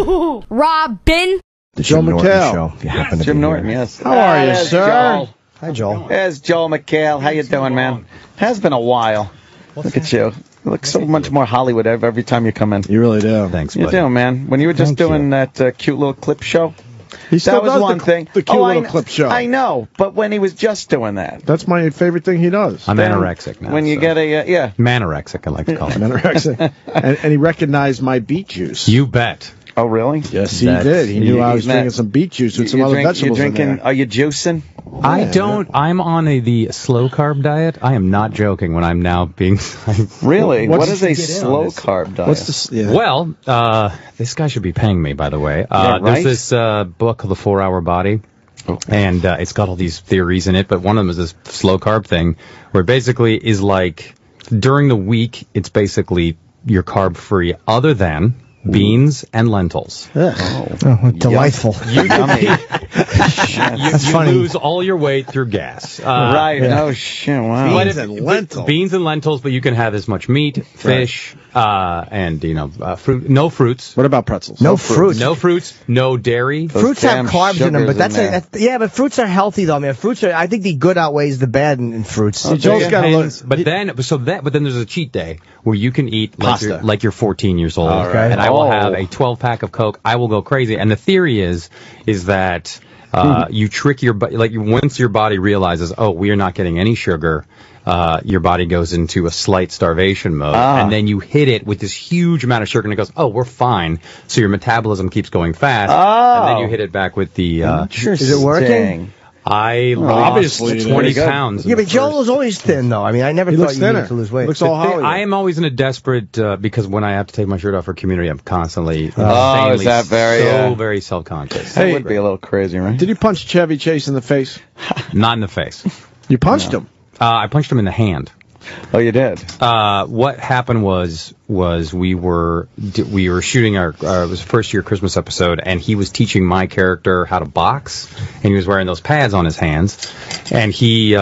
HooHooHooRobin. The Jim Norton McHale. Show. If you happen to Jim be Norton, here. yes. How are you, sir? Joel. Hi, Joel. There's Joel McHale. How you doing, man? Has been a while. Look at you. You look so much more Hollywood every time you come in. You really do. Thanks, You buddy. do, man. When you were just doing that cute little clip show, He still that was does one thing. the cute little clip show. I know, but when he was just doing that. That's my favorite thing he does. I'm anorexic now. When you get a, yeah. Manorexic, I like to call it. I'm anorexic. and he recognized my beet juice. You bet. Oh, really? Yes, he did. He knew I was drinking some beet juice with some other vegetables You're in drinking, there. are you juicing? I don't. I'm on the slow carb diet. I am not joking when I'm now being. Really? What What is a slow carb diet? What's this? Yeah. Well, this guy should be paying me, by the way. Yeah, right? There's this book called The 4-Hour Body. And it's got all these theories in it, but one of them is this slow carb thing, where it basically is like during the week, it's basically you're carb free, other than beans and lentils. Oh, delightful. You That's funny. lose all your weight through gas. Right. No shit. Wow. Beans and lentils. Beans and lentils, but you can have as much meat, fish, and fruit. No fruits. What about pretzels? No fruits. No fruits. No dairy. Fruits have damn carbs in them, but sugars in that's yeah. But fruits are healthy though. I mean, fruits are. I think the good outweighs the bad in fruits. Joel's got to look. But then there's a cheat day where you can eat Pasta. like you're 14 years old, Okay. and I will have a 12-pack of Coke. I will go crazy, and the theory is that you trick your body. Like once your body realizes, oh, we are not getting any sugar. Your body goes into a slight starvation mode, and then you hit it with this huge amount of sugar, and it goes, oh, we're fine. So your metabolism keeps going fast, and then you hit it back with the. Is it working? I obviously, lost 20 good. pounds. in Yeah, the but Joel first- was always thin though. I mean, I never He thought looks you thinner. needed to lose weight. Looks all Hollywood. I am always in a desperate because when I have to take my shirt off for community, I'm constantly is that very self-conscious. That would be a little crazy, right? Did you punch Chevy Chase in the face? Not in the face. You punched him. I punched him in the hand. Oh, you did? What happened was we were shooting our it was the first year Christmas episode, and he was teaching my character how to box, and he was wearing those pads on his hands, and we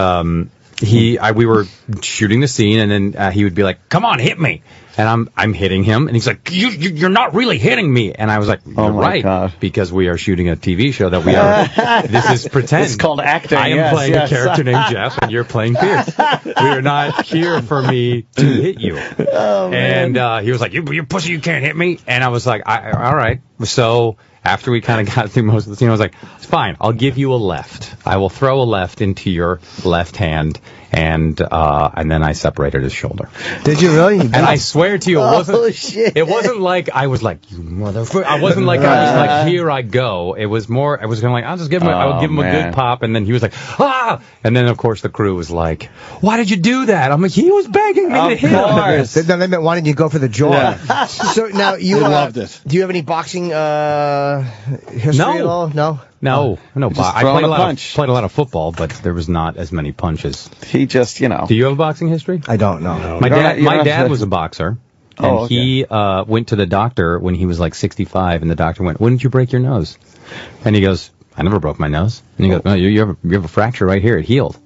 were shooting the scene, and then he would be like, "Come on, hit me." And I'm hitting him, and he's like, "You're not really hitting me." And I was like, "You're right, God. because we are shooting a TV show that we are. This is pretend. It's called acting. I am yes, playing yes. a character named Jeff, and you're playing Pierce. We are not here for me to hit you." Oh, man. And he was like, "You pussy, you can't hit me." And I was like, "All right." So after we kind of got through most of the scene, I was like, "It's fine. I'll give you a left. I will throw a left into your left hand." And then I separated his shoulder. Did you really? And I swear to you, it wasn't like I was like, "You motherfucker." I wasn't like I was like, "Here I go." It was more, I was going like, I'll just give him, I would give him a good pop. And then he was like, "Ah!" And then, of course, the crew was like, "Why did you do that?" I'm like, he was begging me to hit him. Then they meant, why didn't you go for the jaw? Yeah. So now you loved it. Do you have any boxing history No. at all? No. No. I throwing played a lot of football, but there was not as many punches. He just, Do you have a boxing history? I don't know. My You don't dad have to- was a boxer. And Oh, okay. he went to the doctor when he was like 65, and the doctor went, "When did you break your nose?" And he goes, "I never broke my nose." And he goes, "No, you have a fracture right here. It healed."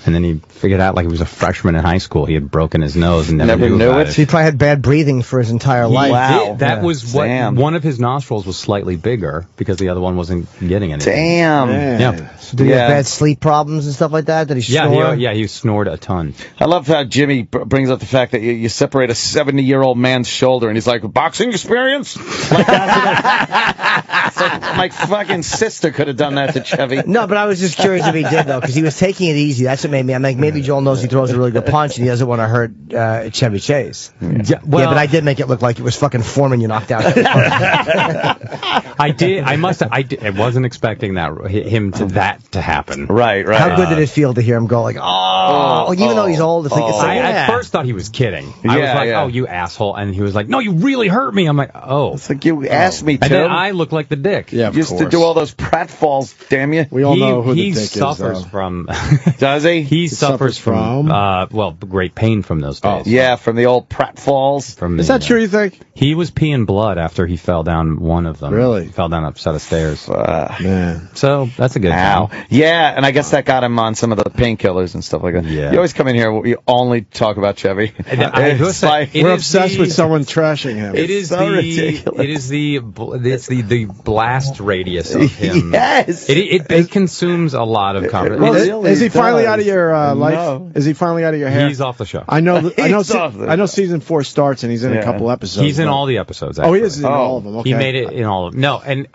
And then he figured out, like he was a freshman in high school, he had broken his nose and never knew about So he probably had bad breathing for his entire life. Wow. That was what Damn. one of his nostrils was slightly bigger because the other one wasn't getting anything. Damn. Yeah. Did he have bad sleep problems and stuff like that? Did he snore? He snored a ton. I love how Jimmy brings up the fact that you separate a 70-year-old man's shoulder, and he's like, "Boxing experience?" Like it's like my fucking sister could have done that to Chevy. No, but I was just curious if he did, though, because he was taking it easy. That's what made me. I'm like, maybe Joel knows he throws a really good punch, and he doesn't want to hurt Chevy Chase. Yeah, But I did make it look like it was fucking Foreman you knocked out. I did. I wasn't expecting him to happen. Right. How good did it feel to hear him go like, oh, even though he's old? It's like, I at first thought he was kidding. I was like, "Oh, you asshole," and he was like, "No, you really hurt me." I'm like, "Oh." It's like you asked me to. And then I look like the dick. Yeah, of Used course. to do all those pratfalls, damn you. We all know who the dick is, suffers though. from. Does he? He suffers from great pain from those days. Yeah, from the old pratfalls. Is that true, you think? He was peeing blood after he fell down one of them. Really? He fell down a set of stairs. Man. So that's a good Ow. thing. Yeah, and I guess that got him on some of the painkillers and stuff like that. Yeah. You always come in here, we only talk about Chevy. It's like, We're obsessed with someone trashing him. It is so ridiculous. It is the blast radius of him. Yes. It consumes a lot of conversation. Well, really is he finally does. out of your life? No. Is he finally out of your hair? He's off the show. I know. I He's off the know. Season 4 starts, and he's in a couple episodes. He's in but- all the episodes. Oh, he actually. is in all of them. Okay. He made it in all of them. No, and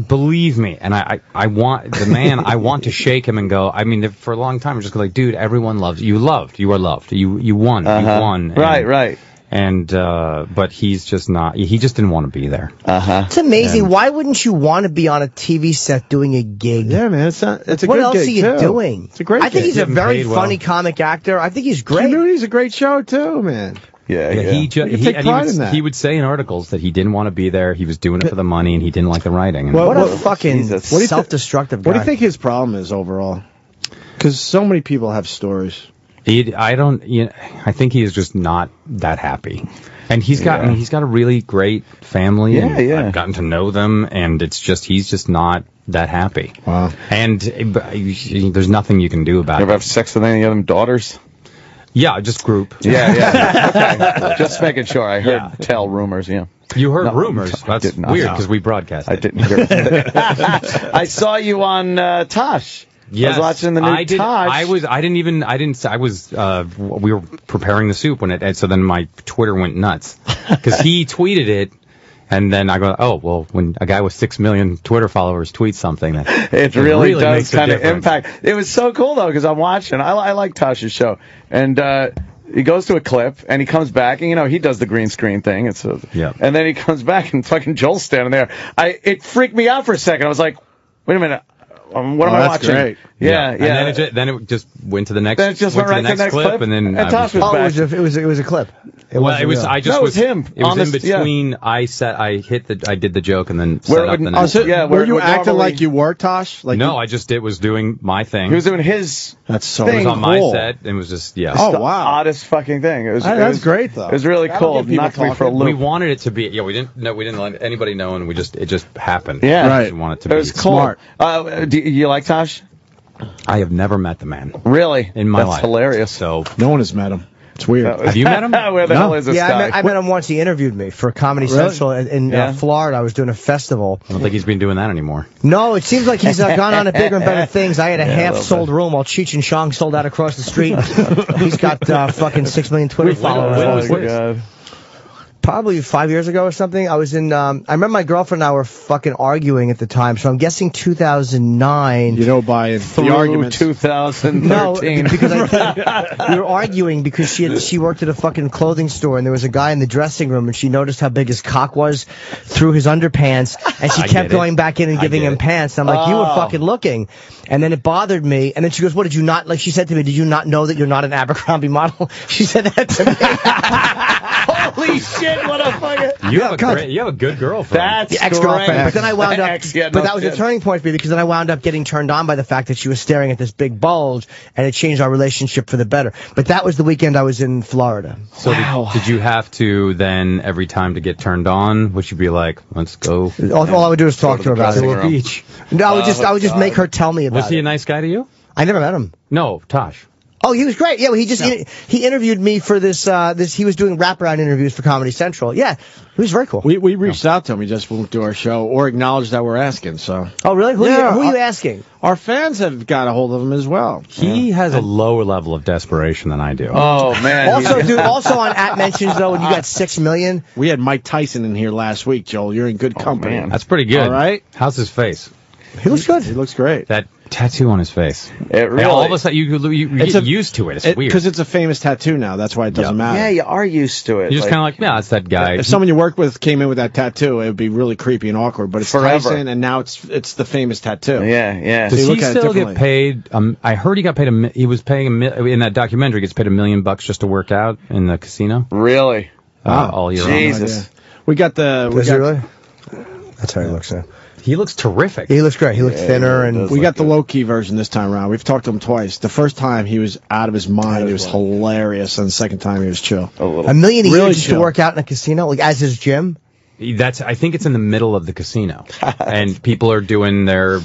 believe me, and I want the man. I want to shake him and go. I mean, for a long time, I'm just like, dude, everyone loves you. You are loved. You won. You won. Right. And but he's just not. He just didn't want to be there. It's amazing. Why wouldn't you want to be on a TV set doing a gig? Yeah, man. It's a what good else gig, are you too. doing? It's a great I think gig. he's a Getting very paid funny well. comic actor. I think he's great. Community's a great show, too, man. Yeah. He take pride in that. He would say in articles that he didn't want to be there. He was doing it for the money, and he didn't like the writing. And Well, What a fucking Jesus. What do you thi- self-destructive guy. What do you think his problem is overall? Because so many people have stories. I think he is just not that happy. And he's got a really great family. Yeah, and yeah. I've gotten to know them, and he's just not that happy. Wow. And there's nothing you can do about You ever it. have sex with any of them daughters? Yeah, just group. Yeah. Okay. Just making sure. I heard tell rumors, yeah. You heard No, rumors. I That's did not. weird No. because we broadcast it. I didn't hear it. I saw you on Tosh. Yes, I was watching the new Tosh. We were preparing the soup and so then my Twitter went nuts because he tweeted it. And then I go, oh, well, when a guy with 6 million Twitter followers tweets something, it really does makes a kind of difference. impact. It was so cool, though, because I'm watching. I like Tosh's show. And he goes to a clip, and he comes back, and, he does the green screen thing. And then he comes back, and fucking Joel's standing there. It freaked me out for a second. I was like, wait a minute. What am I that's watching? great. Yeah. And then it just went to the next. Then it just went right to the next clip, and then and Tosh was back. it was a clip. It was him. It was in Honest, yeah. between. I did the joke and then Where set up would- the oh, next. so- one. yeah, Were you where acting normally- like you were, Tosh? Like No, I just was doing my thing. He was doing his That's so thing. It was on my cool. set and it was just Oh, the wow. oddest fucking thing. It was great, though. It was really That'll cool. get people Knocked me for a talking. We loop. wanted it to be. Yeah, we didn't let anybody know, and it just happened. Yeah. Right. We didn't want it to It be was cool. Smart. Do you like Tosh? I have never met the man Really? in my That's life. hilarious. So No one has met him. It's weird. have you met him? Where the No. hell is this guy? I met him once. He interviewed me for Comedy Really? Central in Yeah. Florida. I was doing a festival. I don't think he's been doing that anymore. No, it seems like he's gone on to bigger and better things. I had a little half-sold room while Cheech and Chong sold out across the street. He's got fucking 6 million Twitter followers. when was Oh, my this? God. Probably 5 years ago or something. I was in. I remember my girlfriend and I were fucking arguing at the time. So I'm guessing 2009. By the Through arguments. 2013. No, because we were arguing because she worked at a fucking clothing store and there was a guy in the dressing room and she noticed how big his cock was through his underpants and she I kept get it. going back in and giving get him it. pants. And I'm like, you were fucking looking. And then it bothered me. And then she goes, what, did you not, like she said to me, did you not know that you're not an Abercrombie model? She said that to me. Holy shit, what a fucking... You have a good girlfriend. That's The ex-girlfriend. great. But then I wound up, Yeah, but no that was a shit. turning point for me because then I wound up getting turned on by the fact that she was staring at this big bulge and it changed our relationship for the better. But that was the weekend I was in Florida. So did you have to then every time to get turned on? Would you be like, let's go All I would do is talk to her about dressing it. to a room. beach? No, I would just make her tell me about Was he it. a nice guy to you? I never met him. No, Tosh. Oh, he was great. Yeah, well, he interviewed me for this. He was doing wraparound interviews for Comedy Central. Yeah, he was very cool. We reached out to him. He just won't do our show or acknowledge that we're asking. So Oh, really? Who are you asking? our fans have got a hold of him as well. He has a lower level of desperation than I do. Oh, man. Also, dude, also on at mentions though, when you got 6 million. We had Mike Tyson in here last week, Joel. You're in good company. man. That's pretty good. All right. How's his face? He looks good. He looks great. That tattoo on his face. It really... All of a sudden, you get used to it. It's weird. Because it's a famous tattoo now. That's why it doesn't matter. Yeah, you are used to it. You're just kind of like, yeah, it's that guy. If someone you worked with came in with that tattoo, it would be really creepy and awkward. But it's Forever. Tyson, and now it's the famous tattoo. Yeah. So you Does look he at it still get differently. paid? I heard he got paid. He was paying in that documentary. He gets paid $1 million just to work out in the casino Really? all year long. Jesus. We got the. Is he really? That's how he looks. He looks terrific. He looks great. He looks thinner, and we got the low-key version this time around. We've talked to him twice. The first time he was out of his mind. He was hilarious, and the second time he was chill. $1 million a year just to work out in a casino, like as his gym. I think it's in the middle of the casino, and people are doing their,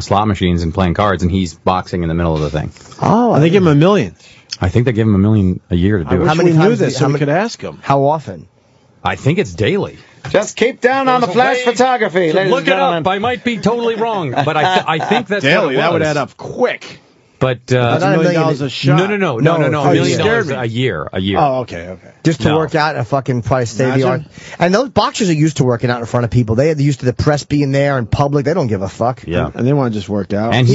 slot machines and playing cards, and he's boxing in the middle of the thing. Oh, and they give him $1 million. I think they give him $1 million a year to do it. How many knew this? So we could ask him. How often? I think it's daily. Just keep down on the flash photography. Look it up. I might be totally wrong, but I think that's daily. That would add up quick. But $1 million a shot. No. $1 million a year. Oh, okay. Just to work out and fucking probably stay the art. And those boxers are used to working out in front of people. They're used to the press being there in public. They don't give a fuck. Yeah, and they want to just work out. And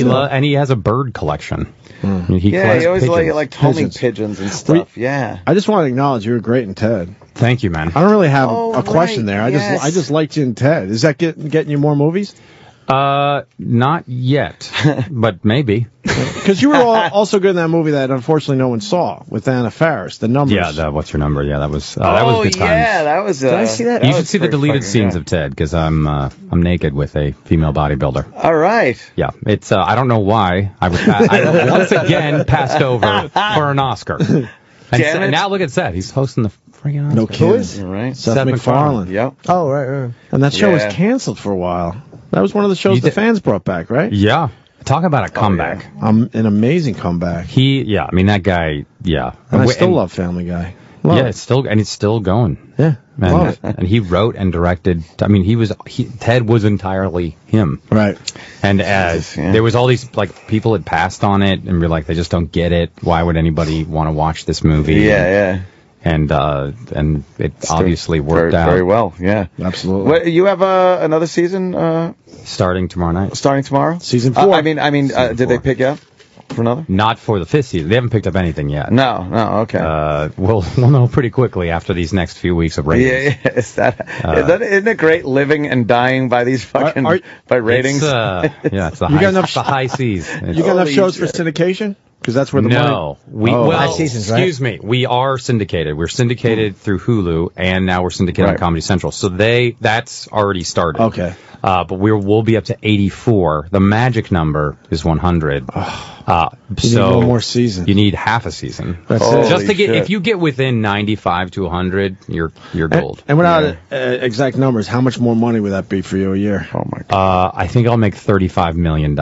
he has a bird collection. He always like homing pigeons and stuff. I just want to acknowledge you were great in Ted. Thank you, man. I don't really have a question there. I just liked you in Ted. Is that getting you more movies? Not yet, but maybe. Because you were also good in that movie that unfortunately no one saw with Anna Faris, The Numbers. Yeah, What's Your Number? Yeah, that was good times. That was. Did I see that? You should see the deleted scenes of Ted because I'm naked with a female bodybuilder. All right. Yeah, it's I don't know why I was once again passed over for an Oscar. And now look at Seth. He's hosting the freaking Oscar. No kidding. Right. Seth MacFarlane. Yep. Oh, right. And that show was canceled for a while. That was one of the shows the fans brought back, right? Yeah. Talk about a comeback. An amazing comeback. That guy, yeah. And I still love Family Guy. It's still going. Yeah. And he wrote and directed. I mean, Ted was entirely him. Right. And there was all these people had passed on it and were like, they just don't get it. Why would anybody want to watch this movie? Yeah. And it obviously worked out very well. Yeah, absolutely. You have another season starting tomorrow night. Starting tomorrow, season 4. Did they pick you up for another? Not for the 5th season. They haven't picked up anything yet. No. Okay. We'll know pretty quickly after these next few weeks of ratings. Yeah. Isn't it great living and dying by these fucking by ratings? It's the high seas. You got enough shows for syndication? Because that's where the money... seasons, right? Excuse me. We are syndicated. We're syndicated through Hulu, and now we're syndicated on Comedy Central. So that's already started. Okay. But we'll be up to 84. The magic number is 100. You need one more season. You need half a season. That's it. Just to get, if you get within 95 to 100, you're gold. And without exact numbers, how much more money would that be for you a year? Oh my God. I think I'll make $35 million.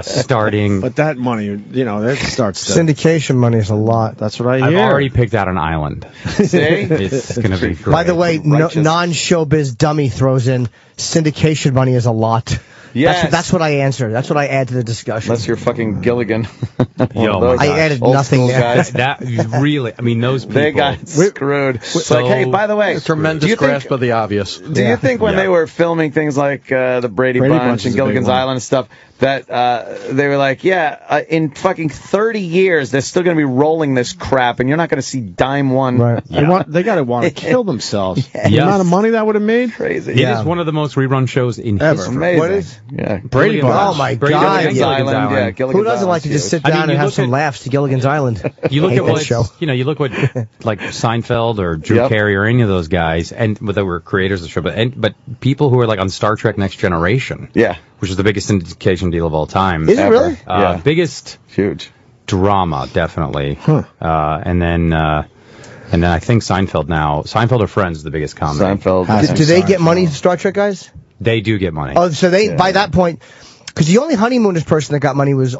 Starting. But that money, that starts. Syndication money is a lot. That's what I hear. I've already picked out an island. See? It's going to be great. By the way, non-showbiz dummy throws in syndication money is a lot. Yes. That's what I answered. That's what I add to the discussion. Unless you're fucking Gilligan. I added nothing there. That really, those people. They got screwed. It's like, hey, by the way. A tremendous grasp of the obvious. Do you think when they were filming things like the Brady Bunch and Gilligan's Island and stuff, that they were like, in fucking 30 years, they're still going to be rolling this crap, and you're not going to see dime one. Right. Yeah. They got to want to kill themselves. The amount of money that would have made? Crazy. It is one of the most rerun shows in history. Amazing. What is? Yeah. Brady Bunch. Oh, my God. Gilligan's Island. Yeah, Gilligan's Who doesn't like to just sit down and have some laughs to Gilligan's Island? You look at what you look what like Seinfeld or Drew Carey or any of those guys, and they were creators of the show, but people who are like on Star Trek Next Generation, which is the biggest syndication deal of all time. Is it really? Biggest huge drama, definitely. And then I think Seinfeld or Friends is the biggest comedy. Seinfeld. Do they get money, Star Trek guys? They do get money. Oh, so they by that point. Because the only honeymooners person that got money was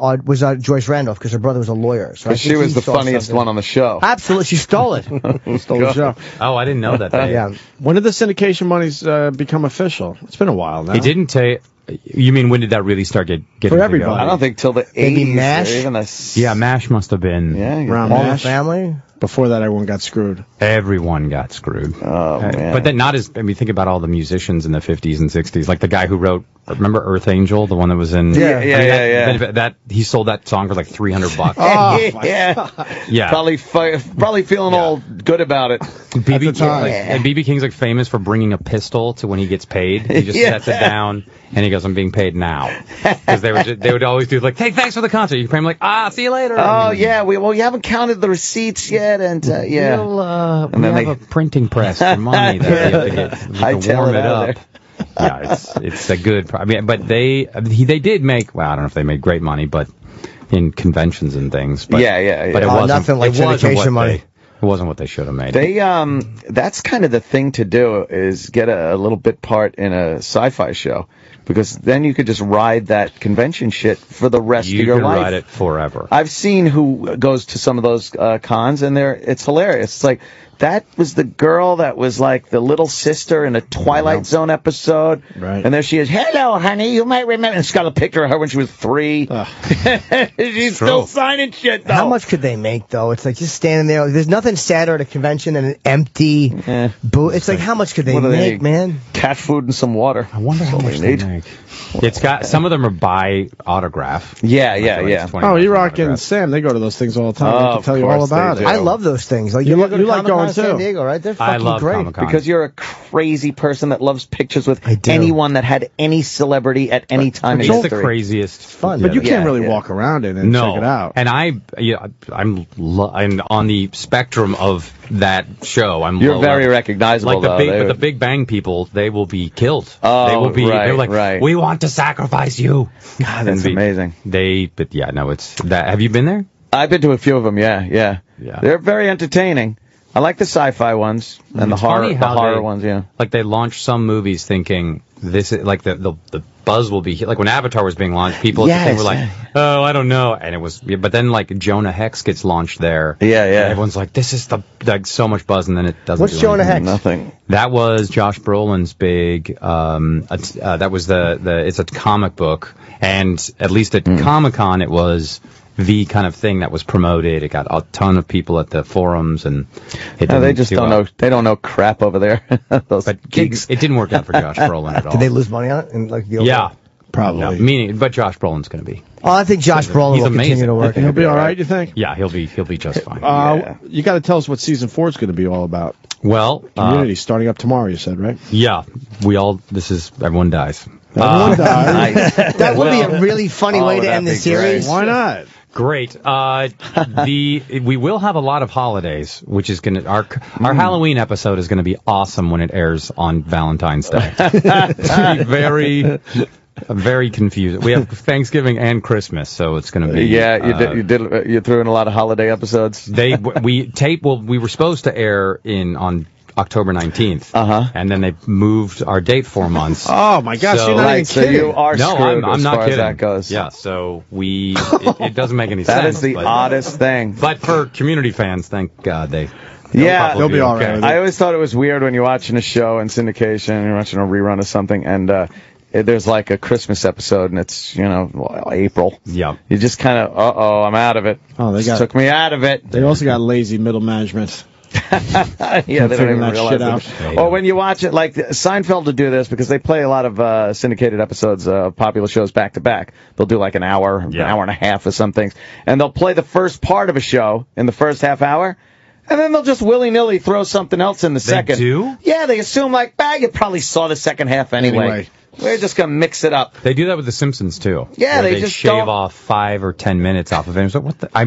Joyce Randolph, because her brother was a lawyer. So she was the funniest one on the show. Absolutely, she stole it. Stole the show. Oh, I didn't know that. Yeah. When did the syndication monies become official? It's been a while now. He didn't take. You mean when did that really start getting for everybody? I don't think till the 80s. Maybe MASH. Yeah, MASH must have been. Around All MASH. the family. Before that, everyone got screwed. Everyone got screwed. Oh, man. But then not as, think about all the musicians in the 50s and 60s. Like the guy who wrote, remember Earth Angel, the one that was in... Yeah. That he sold that song for like $300. Yeah. Probably feeling all good about it. B.B. King's like famous for bringing a pistol to when he gets paid. He just sets it down and he goes, I'm being paid now. Because they would always do like, hey, thanks for the concert. You pay him like, see you later. Oh, yeah. Well, you haven't counted the receipts yet. it, and yeah. And then they have a printing press for money that they have to get warm it up. Yeah, it's a good. I mean, but they did make. Well, I don't know if they made great money, but in conventions and things. But, yeah. But it wasn't nothing like syndication money. It wasn't what they should have made. That's kind of the thing to do, is get a little bit part in a sci-fi show, because then you could just ride that convention shit for the rest of your life. You could ride it forever. I've seen who goes to some of those cons, and it's hilarious. It's like, that was the girl that was like the little sister in a Twilight Zone episode. Right. And there she is. Hello, honey. You might remember. And she's got a picture of her when she was 3. She's still signing shit, though. How much could they make, though? It's like just standing there. There's nothing sadder at a convention than an empty booth. It's like, how much could they make, man? Cat food and some water. I wonder how much they make. It's got, some of them are by autograph. Yeah. Oh, E-Rock and Sam, they go to those things all the time. They can tell you all about it. I love those things. Like, you go to like going San too. Diego, right? They're fucking great. Comic-Con. Because you're a crazy person that loves pictures with anyone that had any celebrity at any time in history. It's the craziest. It's fun. But you can't really walk around it and check it out. And I'm on the spectrum of that show. You're very recognizable, but the Big Bang people, they will be killed. Oh, they will be. They're like, right. We want to sacrifice you. God, that's amazing. It's that. Have you been there? I've been to a few of them. Yeah. They're very entertaining. I like the sci-fi ones and the horror ones. Yeah. Like, they launch some movies thinking this is like the buzz will be like when Avatar was being launched. People at the thing were like, oh, I don't know, and it was. But then like Jonah Hex gets launched there. Yeah. And everyone's like, this is like so much buzz, and then it doesn't. What's Jonah Hex? Nothing. That was Josh Brolin's big. That was it's a comic book, and at least at Comic-Con it was the kind of thing that was promoted. It got a ton of people at the forums, and they just don't know. They don't know crap over there. But gigs. It didn't work out for Josh Brolin at all. Did they lose money on it? And like the probably. But Josh Brolin's going to be. Oh, I think Josh Brolin will continue to work. He'll be all right, you think? Yeah, he'll be just fine. You got to tell us what season 4 is going to be all about. Well, Community starting up tomorrow, you said, right? Yeah, everyone dies. Everyone dies. That would be a really funny way to end the series. Why not? Great. We will have a lot of holidays, which is going to our Halloween episode is going to be awesome when it airs on Valentine's Day. It's going to be very confusing. We have Thanksgiving and Christmas, so it's going to be. Yeah, you threw in a lot of holiday episodes. We were supposed to air on October 19th. And then they moved our date 4 months. Oh my gosh, you're not even kidding. So you are screwed I'm as not far kidding. as that goes. Yeah, so it doesn't make any sense. That is the oddest thing. But for community fans, thank God they'll be all right. I always thought it was weird when you're watching a show in syndication, you're watching a rerun of something, and there's like a Christmas episode, and it's, April. Yeah. You just kind of, I'm out of it. Oh, took me out of it. They also got lazy middle management. Yeah, they don't even realize it. Or when you watch it, like Seinfeld will do this because they play a lot of syndicated episodes of popular shows back to back. They'll do like an hour and a half of some things, and they'll play the first part of a show in the first half hour, and then they'll just willy-nilly throw something else in the second. They do? Yeah, they assume like, you probably saw the second half anyway. We're just going to mix it up. They do that with The Simpsons, too. Yeah, they just shave off 5 or 10 minutes off of it. I was like, what the? I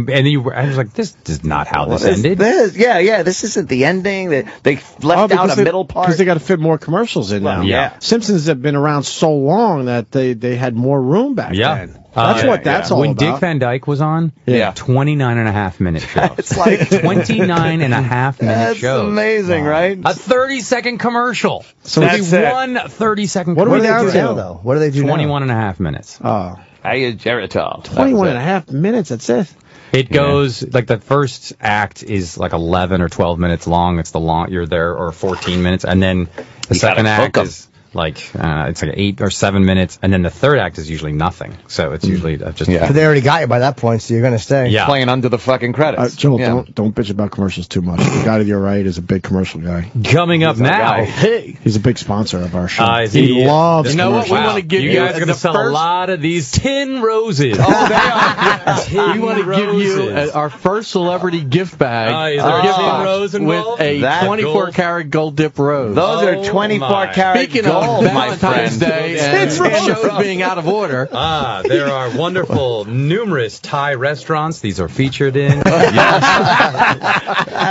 was like, this is not how this ended. This isn't the ending. They left out a middle part. Because they got to fit more commercials in now. Yeah. Simpsons have been around so long that they had more room back then. That's what that's all when about. When Dick Van Dyke was on, 29.5-minute show. It's like 29.5-minute show. That's amazing, right? A 30-second commercial. So that's one 30-second commercial. What are we down to now, though? What do they do 21.5 minutes. Oh. Hey, Geritol. 21.5 minutes, that's it. It goes, like, the first act is like 11 or 12 minutes long. It's you're there, or 14 minutes. And then the second act is like, it's like 8 or 7 minutes. And then the third act is usually nothing. So it's usually just. Yeah. They already got you by that point, so you're going to stay. Yeah. Playing under the fucking credits. Joel, don't bitch about commercials too much. The guy to your right is a big commercial guy. Coming up now. He's a big sponsor of our show. He loves You know what? We want to give you guys are going to sell a lot of these tin roses. Oh, they are. We want to give you our first celebrity gift bag. Is there a tin rose with involved? a 24-karat gold dip rose. Those are 24-karat Speaking of gold, my Valentine's friend. Day and shows being out of order. There are wonderful, numerous Thai restaurants these are featured in. Where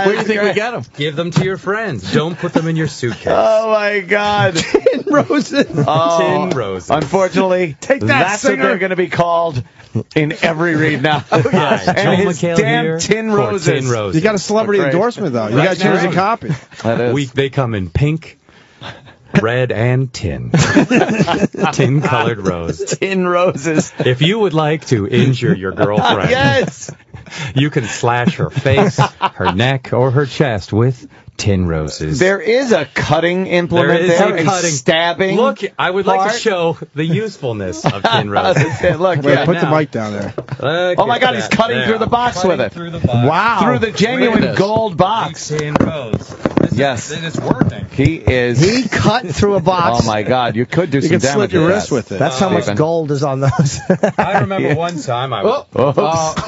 do you think we get them? Give them to your friends. Don't put them in your suitcase. Oh, my God. Tin Roses. Tin Roses. Unfortunately, that's what they're going to be called in every read now. Hi, And Joel his McHale damn here Tin for Roses. Tin Roses. You got a celebrity Great. endorsement, though. You Right got to change now. the copy. That is. They come in pink, red, and tin. Tin-colored rose. Tin Roses. If you would like to injure your girlfriend, Yes. you can slash her face, her neck, or her chest with Tin Roses. There is a cutting implement There is there. a cutting. Stabbing. Look, I would like part. to show the usefulness of Tin Roses. Look, Wait, yeah. put the now. mic down there. Look Oh, my at God, he's that cutting there. through the box Cutting with it. Through the box. Wow. Through the genuine this. gold box. Tin Rose. Yes. It's working. He is. He cut through a box. Oh, my God. You could do You some can damage slit your with wrist that. with it. That's how much Stephen. gold is on those. I remember one time I was.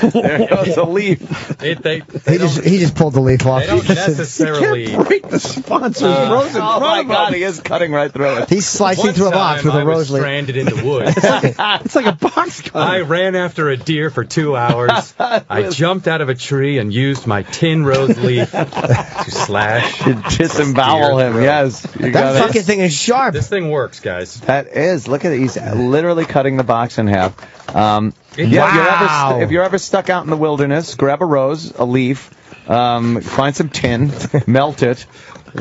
Oops. There goes a leaf. They he just pulled the leaf off. don't necessarily. Break the sponsor's rose in Oh, front my of God. him. He is cutting right through it. He's slicing One through a box time with a I was rose leaf. stranded in the woods. It's like a box cut. I ran after a deer for 2 hours. I jumped out of a tree and used my tin rose leaf to slash. Disembowel him. Yes. You That got it. fucking thing is sharp. This thing works, guys. That is. Look at it. He's literally cutting the box in half. Wow. If you're ever stuck out in the wilderness, grab a rose, a leaf, find some tin, melt it.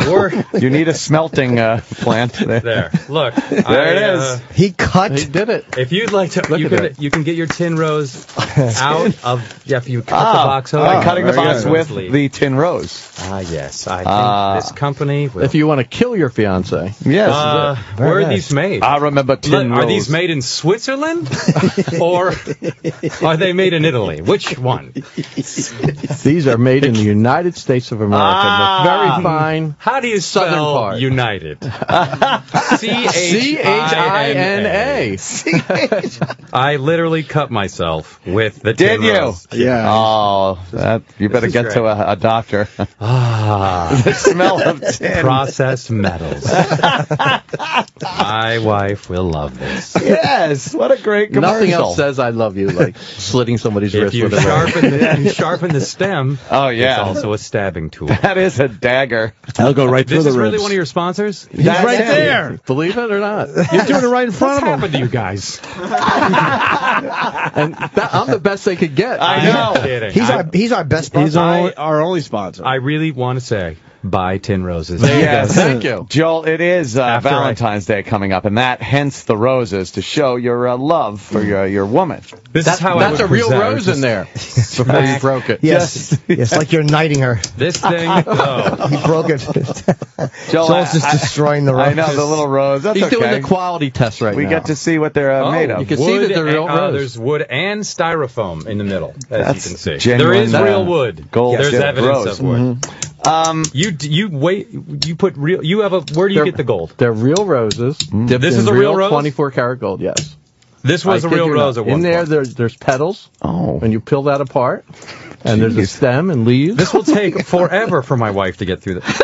Or You need a smelting plant. there. Look. There it is. He cut. He did it. If you'd like to, you can get your tin rose out of. Yeah, if you cut the box open. By cutting the very box good. with Leaf. the tin rose. Yes. I think this company. Will, If you want to kill your fiance. Yes. where are nice. these made? I remember tin rose. Are these made in Switzerland or are they made in Italy? Which one? These are made in the United States of America. They're very fine. How do you Southern spell part. United? C-H-I-N-A. I literally cut myself with the tin Did you? rose. Yeah. Oh, you better is get great. to a doctor. The Smell of tin. processed metals. My wife will love this. Yes. What a great commercial. Nothing else says I love you like slitting somebody's If wrist you with a rose. sharpen the stem, Oh, yeah. it's also a stabbing tool. That is a dagger. That'll go right through This the is really ribs. one of your sponsors? He's That's right him. there. Believe it or not. You're doing it right in front What's of him. happened to you guys? And I'm the best they could get. I know. I'm kidding. He's our best He's sponsor. our only sponsor. I really want to say, buy Tin Roses. Yes. Thank you. Joel, it is After Valentine's Day coming up, and that hence the roses to show your love for your woman. This is how That's I a would real present- rose in there before you broke it. Yes. Yes, like you're knighting her. This thing, oh, He broke it. Joel, Joel's just destroying the rose. I know the little rose. That's He's okay. doing the quality test right we now. get to see what they're made of. you can see that they're real rose. There's wood and styrofoam in the middle, as That's you can see. genuine, There is real uh, wood. gold There's tip evidence rose. of wood. You put real. You have a. Where do you They're- get the gold? They're real roses. Dipped This in is a real rose? 24 karat gold, yes. This was I a kid real you rose not. at one In there, point. there's petals, Oh. and you peel that apart, and there's a stem and leaves. This will take forever for my wife to get through this.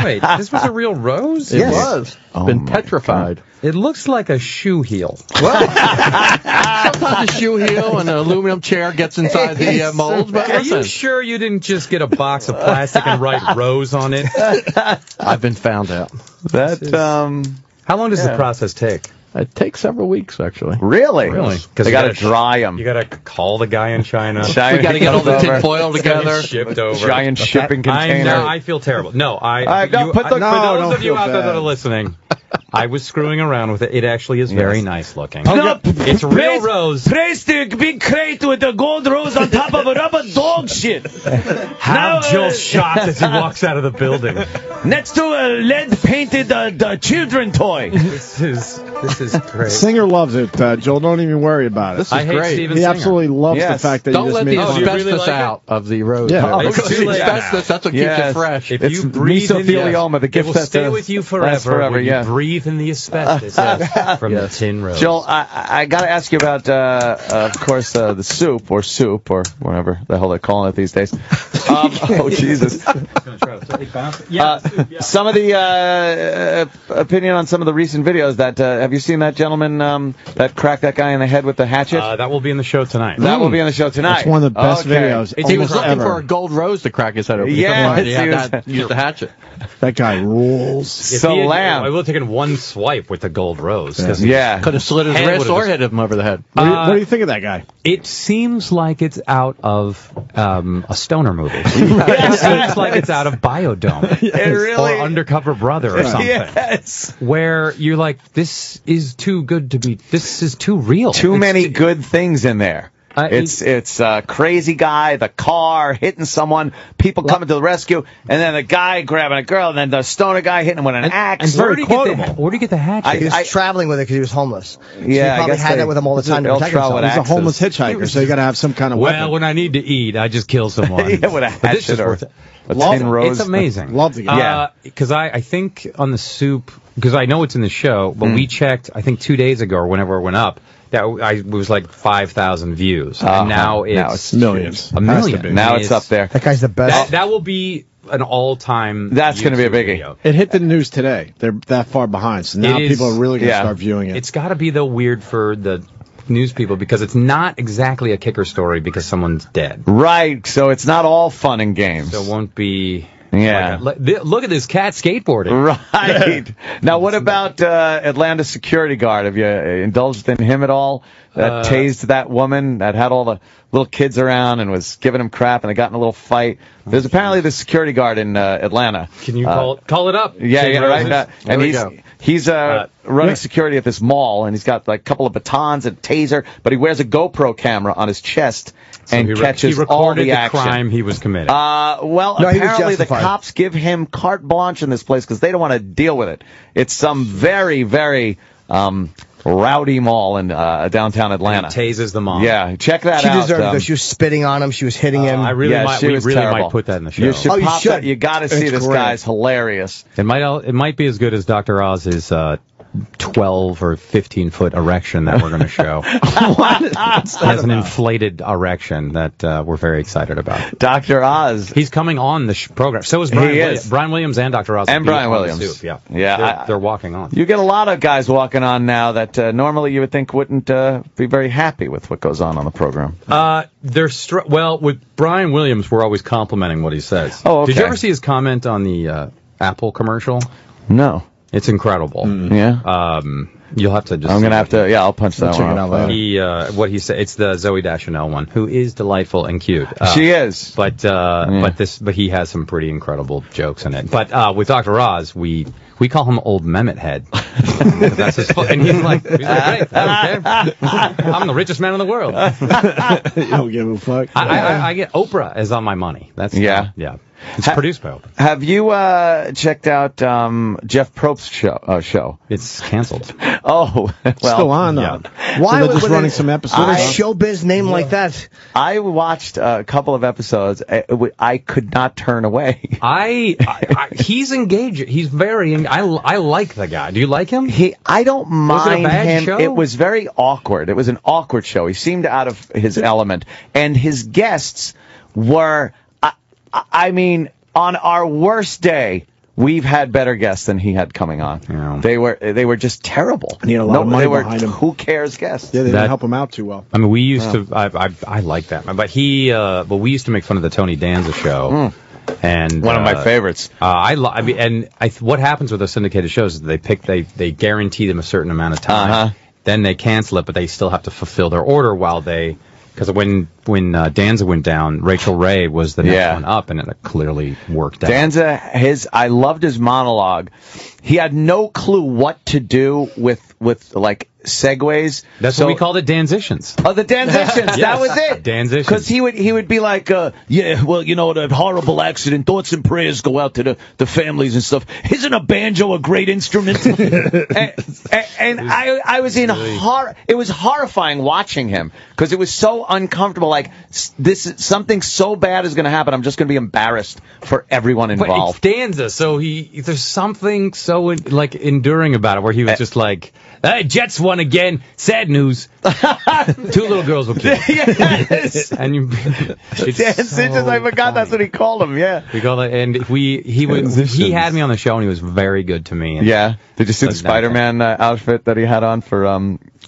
Wait, this was a real rose? It was. Oh Been my petrified. It looks like a shoe heel. Sometimes a shoe heel and an aluminum chair gets inside the molds, but Are you listen, sure you didn't just get a box of plastic and write rose on it? I've been found out. That How long does the process take? It takes several weeks, actually. really? Because They got to dry them. You got to call the guy in China. We got to get all the tin foil It's gotta be together. shipped over. Giant shipping I container. know. I feel terrible. No, don't put the- for No, those don't of you feel out there that bad. are listening, I was screwing around with it. It actually is very nice looking. No, It's real rose. Place the big crate with the gold rose on top of a rubber dog shit. How Now, Joel shocked as he walks out of the building. Next to a lead painted the children toy. This is great. Singer loves it, Joel. Don't even worry about it. This is I hate great. Steven He Singer. absolutely loves Yes. the fact that Don't you just let made the Oh, fun. you really asbestos like it? out of the rose. Yeah. Oh, It's because too the late asbestos, that's what keeps Yes. it fresh. If It's you breathe in mesothelioma, the it will gift stay that with you lasts forever, forever, when yeah. you breathe in the asbestos from the tin rose. Joel, I got to ask you about, of course, the soup or whatever the hell they're calling it these days. Oh, Jesus. Some of the opinion on some of the recent videos that have you seen that gentleman that cracked that guy in the head with the hatchet? That will be in the show tonight. That will be in the show tonight. It's one of the best videos. He was looking for a gold rose to crack his head open. Yeah, he had use the hatchet. That guy rules. So Lamb. I would have taken one swipe with the gold rose. Could have slit his wrist or hit him over the head. What do you think of that guy? It seems like it's out of a stoner movie. It seems like it's out of Biodome. Or Undercover Brother or something. Yes. Where you're like, this is too good to be, this is too real. Too many good things in there. It's a crazy guy, the car, hitting someone, people coming to the rescue, and then the guy grabbing a girl, and then the stoner guy hitting him with an axe. Where do you get the hatchet? He was traveling with it because he was homeless. Yeah, so he probably had that with him all the time to protect himself. He's a homeless hitchhiker, so you got to have some kind of weapon. Well, when I need to eat, I just kill someone. Yeah, with a hatchet or a tin rose. It's amazing. Love to get because I think on the soup, because I know it's in the show, but we checked, I think 2 days ago or whenever it went up, that it was like 5,000 views. And now it's millions. A million. Now it's up there. That guy's the best. That will be an all-time. That's going to be a biggie. Video. It hit the news today. They're that far behind, so now people are really going to start viewing it. It's got to be weird for the news people because it's not exactly a kicker story because someone's dead. Right. So it's not all fun and games. So it won't be. Yeah. Look at this cat skateboarding. Right. Now, what about Atlanta security guard? Have you indulged in him at all? That tased that woman that had all the little kids around and was giving him crap, and they got in a little fight. There's apparently the security guard in Atlanta. Can you call it up? Yeah, right. And he's running security at this mall, and he's got like a couple of batons and taser, but he wears a GoPro camera on his chest and catches all the action. Crime he was committing. Apparently the cops give him carte blanche in this place because they don't want to deal with it. It's some very, very rowdy mall in downtown Atlanta. He tases the mom. Yeah, check that out. She deserved it because she was spitting on him. She was hitting him. We really might put that in the show. You should. You got to see this guy's hilarious. It might be as good as Dr. Oz's 12 or 15-foot erection that we're going to show. He has an inflated erection that we're very excited about. Dr. Oz. He's coming on the program. So is Brian Williams. Brian Williams and Dr. Oz. And Brian Williams. Yeah. They're walking on. You get a lot of guys walking on now that normally you would think wouldn't be very happy with what goes on the program. With Brian Williams, we're always complimenting what he says. Oh, okay. Did you ever see his comment on the Apple commercial? No. It's incredible. Yeah. You'll have to just. I'm gonna have to. Yeah, I'll punch that one out later. What he said. It's the Zooey Deschanel one, who is delightful and cute. She is. But he has some pretty incredible jokes in it. But with Dr. Oz, we call him Old Mehmet Head. That's his. And he's like, hey, I don't care. I'm the richest man in the world. You don't give a fuck. I get Oprah is on my money. That's yeah. It's produced by Oprah. Have you checked out Jeff Probst's show? It's canceled. Oh, well, still on though. Yeah. Why so they're just running some episodes? With a showbiz name like that. I watched a couple of episodes. I could not turn away. He's engaged. He's very. I like the guy. Do you like him? I don't mind him. Show? It was very awkward. It was an awkward show. He seemed out of his element, and his guests were. I mean, on our worst day, we've had better guests than he had coming on. Yeah. They were just terrible. He had a lot of money behind him. Who cares guests? Yeah, they didn't help him out too well. I mean, we used to. I like that, but we used to make fun of the Tony Danza show. And one of my favorites. What happens with those syndicated shows is they guarantee them a certain amount of time. Then they cancel it, but they still have to fulfill their order while they. Because when Danza went down, Rachel Ray was the next one up, and it clearly worked out. Danza, I loved his monologue. He had no clue what to do with like segues. That's what we called it, Danzitions. Oh, the Danzitions. Yes. That was it. Danzitions. Because he would be like, that horrible accident. Thoughts and prayers go out to the families and stuff. Isn't a banjo a great instrument? and I was in horror. It was horrifying watching him because it was so uncomfortable. Like something so bad is going to happen. I'm just going to be embarrassed for everyone involved. But it's Danza, so there's something so enduring about it where he was just like, hey, Jets won. one again. Sad news. 2 little girls were killed. Yes. And you, I forgot that's what he called him. Yeah. We call it, and he had me on the show, and he was very good to me. And yeah. Did you see the Spider-Man outfit that he had on for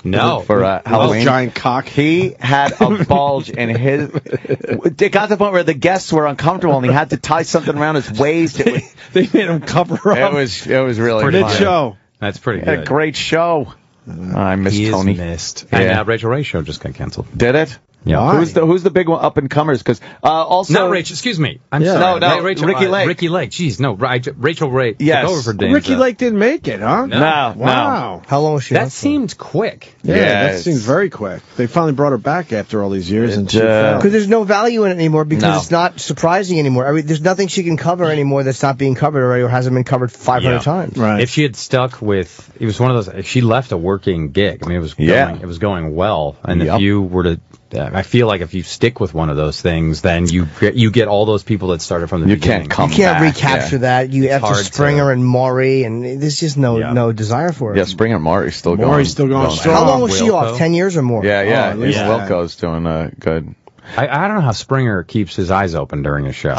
Halloween? Giant cock. He had a bulge in his. It got to the point where the guests were uncomfortable, and he had to tie something around his waist. They made him cover up. It was really Good funny. show. That's pretty He good. had a great show. I miss Tony. Missed. Yeah. And Rachel Ray's show just got canceled. Did it? Yeah. Why? Who's the big one up and comers? Because also Not Rachel. Excuse me. I'm Yeah. sorry. No, Rachel, Ricky Lake. Ricky Lake. Jeez, no. Rachel Ray Yes. took over for Dana. Ricky Lake didn't make it, huh? No. Wow. How long was she? That seemed quick. Yeah, Yeah, that seems very quick. They finally brought her back after all these years, and she Because fell. there's no value in it anymore because No. it's not surprising anymore. I mean, there's nothing she can cover anymore that's not being covered already or hasn't been covered 500 Yeah. times. Right. If she had stuck with, it was one of those. If she left a working gig, I mean, it was going well. And Yep. if you were to, I feel like if you stick with one of those things, then you get all those people that started from the beginning. You can't recapture that. You have to hard Springer and Maury, and there's just no desire for it. Yeah, Springer and Maury's still going. Maury's still going strong. How long was she Wilco? off? 10 years or more? Yeah, at least Wilco's doing good. I don't know how Springer keeps his eyes open during a show.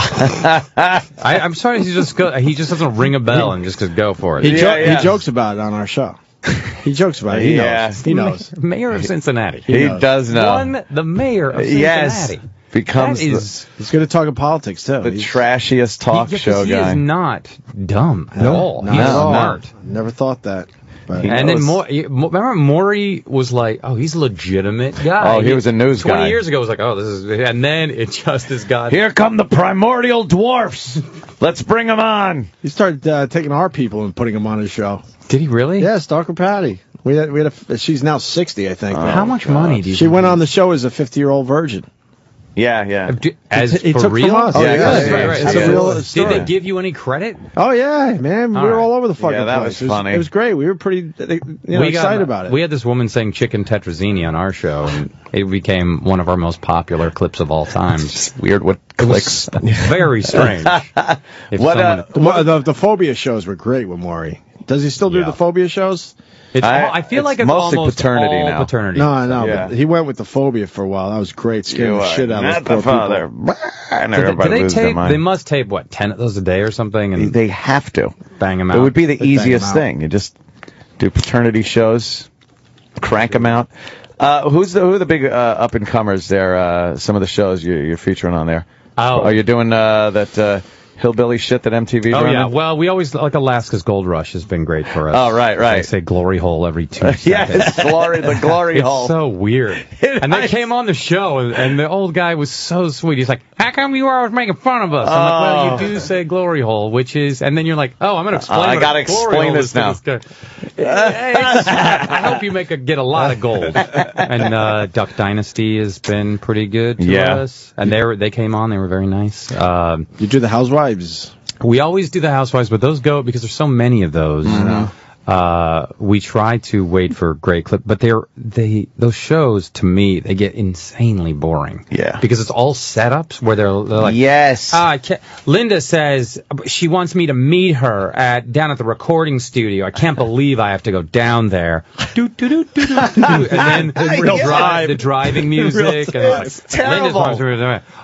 I'm sorry, he just doesn't ring a bell and just go for it. He jokes about it on our show. He jokes about it. He knows. He knows. Mayor of Cincinnati. He does know. The mayor of Cincinnati. Yes. Becomes he's good at talking politics too. the trashiest talk show he guy. He is not dumb at all. Not He's at all. smart. Never thought that. But And then remember Maury was like, oh, he's a legitimate guy. Oh, he was a news 20 guy. years ago, it was like, oh, this is, and then it just has got. Here come the primordial dwarfs. Let's bring them on. he started taking our people and putting them on his show. Did he really? Yeah, Stalker Patty. We had she's now 60, I think. How much money do you She think went on the show as a 50-year-old virgin. Yeah. As He for took real? from us. Yeah, Yeah, yeah, right. It's yeah. a real Did story. they give you any credit? Oh yeah, man, we All were right. all over the fucking Yeah, that place. was funny. It was great. We were pretty excited about it. We had this woman saying chicken tetrazzini on our show, and it became one of our most popular clips of all time. It's weird what clicks. Very strange. If someone- The phobia shows were great with Maury. Does he still do Yeah. the phobia shows? I feel like it's mostly almost paternity all now. paternity. No, I know. Yeah. But he went with the phobia for a while. That was great. Scaring the shit out of not those the poor father. people. And Do everybody they loses their tape? mind. They must tape what 10 of those a day or something, and They have to. bang them out. It would be the They bang 'em easiest out. thing. You just do paternity shows, crank them out. Who are the big up and comers there? Some of the shows you're featuring on there. Oh. Are you doing that hillbilly shit that MTV's Oh running? yeah, well we always like Alaska's Gold Rush has been great for us. Oh, right. They say glory hole every 2 seconds. Yes, the glory It's hole. so weird. And they came on the show, and the old guy was so sweet. He's like, "How come you were always making fun of us?" I'm like, "Well, you do say glory hole, which is," and then you're like, "Oh, I'm going to explain." I what gotta a glory explain hole this is to now. guy. I hope you get a lot of gold. And Duck Dynasty has been pretty good to us. And they came on. They were very nice. You do the Housewives. We always do the Housewives, but those go because there's so many of those. We try to wait for great clip, but those shows to me they get insanely boring. Yeah, because it's all setups where they're like, yes. Linda says she wants me to meet her down at the recording studio. I can't believe I have to go down there. And then the driving music. And It's terrible.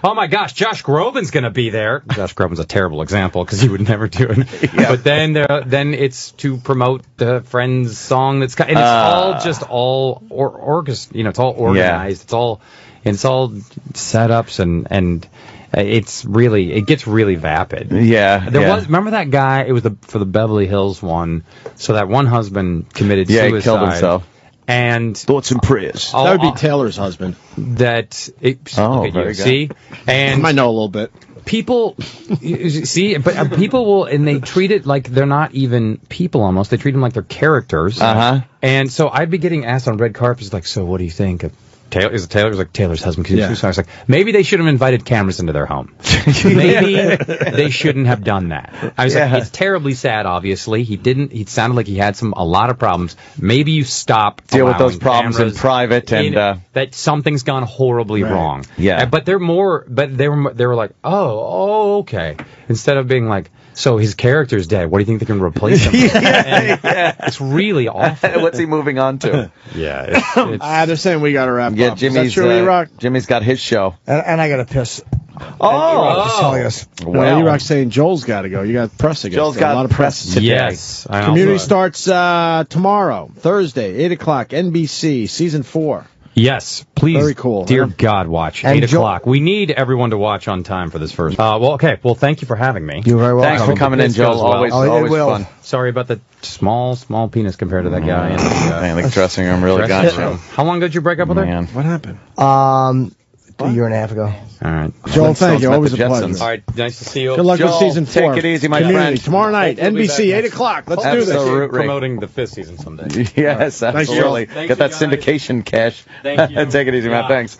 Oh my gosh, Josh Groban's going to be there. Josh Groban's a terrible example because he would never do it. Yeah. But then it's to promote the Friends song and it's all just all it's all organized. It's all setups and it gets really vapid. Yeah. Remember that guy? It was for the Beverly Hills one. So that one husband committed suicide. Yeah, he killed himself. And thoughts and prayers. That would be Taylor's husband. Very good. See, and I know a little bit. People see, but people will, and they treat it like they're not even people almost. They treat them like they're characters. Uh-huh. And so I'd be getting asked on red carpets, like, so what do you think of Taylor was like, Taylor's husband. I was like, maybe they should have invited cameras into their home. Maybe they shouldn't have done that. I was like, it's terribly sad, obviously. He sounded like he had a lot of problems. Maybe you stop deal with those problems in private and that something's gone horribly wrong. Yeah. But they were like, oh, okay. Instead of being like, so his character's dead. What do you think they can replace him with? It's really awful. What's he moving on to? Yeah. They're saying we got to wrap up. Jimmy's, Jimmy's got his show. And I got to piss. Well, E-Rock's saying Joel's got to go. You got press again. Joel's got a lot of press today. Yes. Community starts tomorrow, Thursday, 8 o'clock, NBC, Season 4. Yes, please. Very cool. Dear God, watch. 8 o'clock. We need everyone to watch on time for this first. Well, thank you for having me. You're very welcome. Thanks for coming in, Joel. Always fun. Sorry about the small penis compared to that guy in the dressing room really got you. How long ago did you break up with her? What happened? A year and a half ago. All right. Joel, thank you. Always a pleasure. All right, nice to see you. Good luck with Season 4. Take it easy, my friend. Tomorrow night, NBC, 8 o'clock. Let's do this. Promoting the 5th season someday. Yes, absolutely. Thanks, Get that syndication cash. Thank you. Take it easy, man. Thanks.